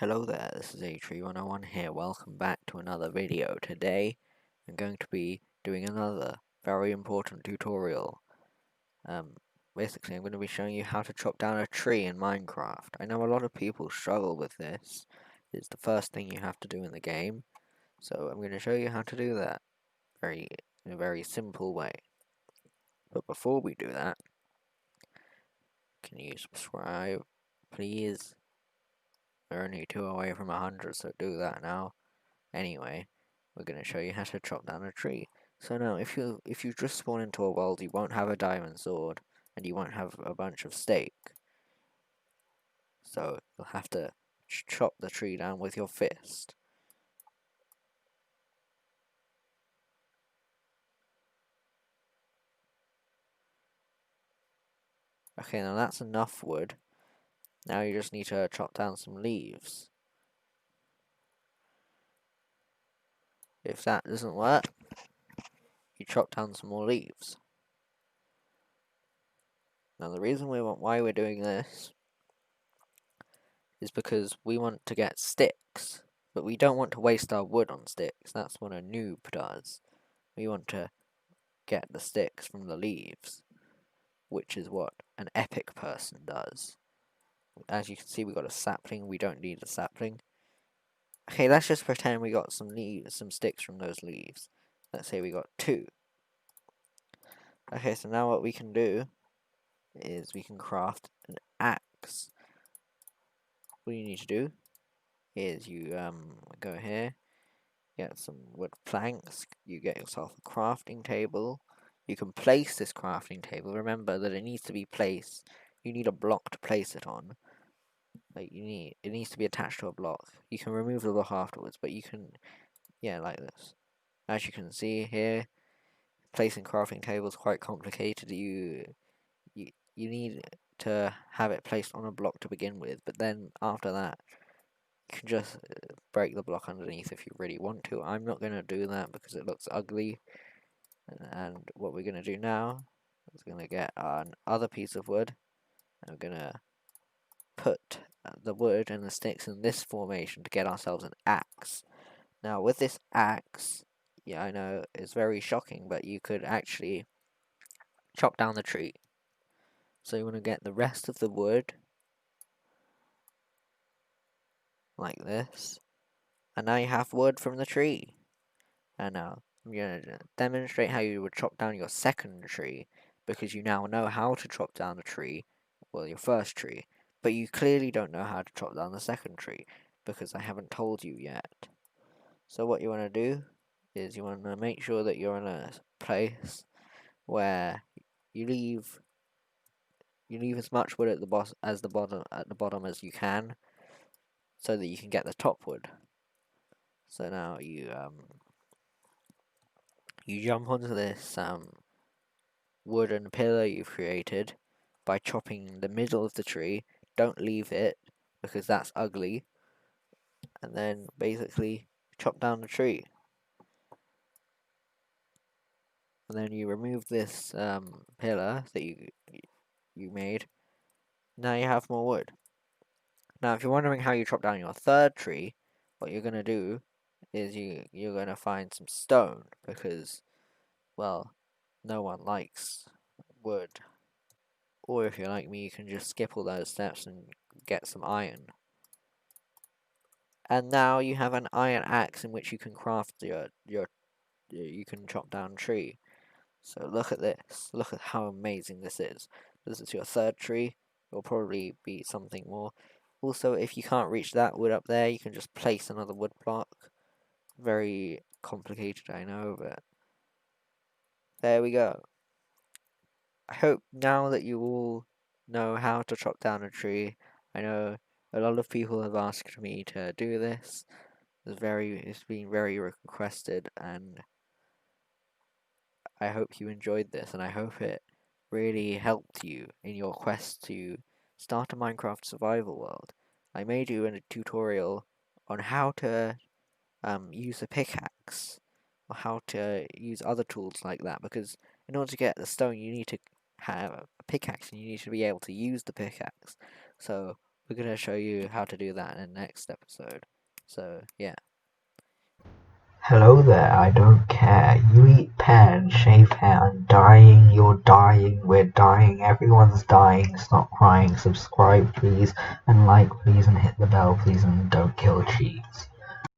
Hello there, this is A-Tree101 here. Welcome back to another video. Today I'm going to be doing another very important tutorial. Basically I'm going to be showing you how to chop down a tree in Minecraft. I know a lot of people struggle with this. It's the first thing you have to do in the game. So I'm going to show you how to do that in a very simple way. But before we do that, can you subscribe, please? We're only 2 away from 100, so do that now. Anyway, we're going to show you how to chop down a tree. So now, if you just spawn into a world, you won't have a diamond sword, and you won't have a bunch of steak. So you'll have to chop the tree down with your fist. Okay, now that's enough wood. Now you just need to chop down some leaves. If that doesn't work, you chop down some more leaves. Now the reason why we're doing this is because we want to get sticks, but we don't want to waste our wood on sticks. That's what a noob does. We want to get the sticks from the leaves, which is what an epic person does. As you can see, we got a sapling. We don't need a sapling. Okay, let's just pretend we got some sticks from those leaves. Let's say we got 2. Okay, so now what we can do is we can craft an axe. What you need to do is you go here, get some wood planks, you get yourself a crafting table. You can place this crafting table. Remember that it needs to be placed. You need a block to place it on. Like it needs to be attached to a block. You can remove the block afterwards, but you can, yeah, like this. As you can see here, placing crafting tables quite complicated. You need to have it placed on a block to begin with, but then after that, you can just break the block underneath if you really want to. I'm not going to do that because it looks ugly. And what we're going to do now is going to get another piece of wood, and we're going to put the wood and the sticks in this formation to get ourselves an axe. Now with this axe, yeah, I know it's very shocking, but you could actually chop down the tree. So you want to get the rest of the wood like this, and now you have wood from the tree. And now I'm going to demonstrate how you would chop down your second tree, because you now know how to chop down a tree, well, your first tree, but you clearly don't know how to chop down the second tree, because I haven't told you yet. So what you want to do is you want to make sure that you're in a place where you leave as much wood at the bottom as you can, so that you can get the top wood. So now you jump onto this wooden pillar you've created by chopping the middle of the tree. Don't leave it because that's ugly. And then basically chop down the tree. And then you remove this pillar that you made. Now you have more wood. Now if you're wondering how you chop down your third tree, what you're gonna do is you're gonna find some stone, because, well, no one likes wood. Or if you're like me, you can just skip all those steps and get some iron. And now you have an iron axe in which you can craft you can chop down tree. So look at this. Look at how amazing this is. This is your third tree. It'll probably be something more. Also, if you can't reach that wood up there, you can just place another wood block. Very complicated, I know, but there we go. I hope now that you all know how to chop down a tree. I know a lot of people have asked me to do this. It's been very requested, and I hope you enjoyed this, and I hope it really helped you in your quest to start a Minecraft survival world. I made you a tutorial on how to use a pickaxe, or how to use other tools like that, because in order to get the stone you need to have a pickaxe, and you need to be able to use the pickaxe. So we're going to show you how to do that in the next episode. So, yeah. Hello there, I don't care. You eat pear and shave hair. I'm dying, you're dying, we're dying, everyone's dying. Stop crying, subscribe please, and like please, and hit the bell please, and don't kill cheese.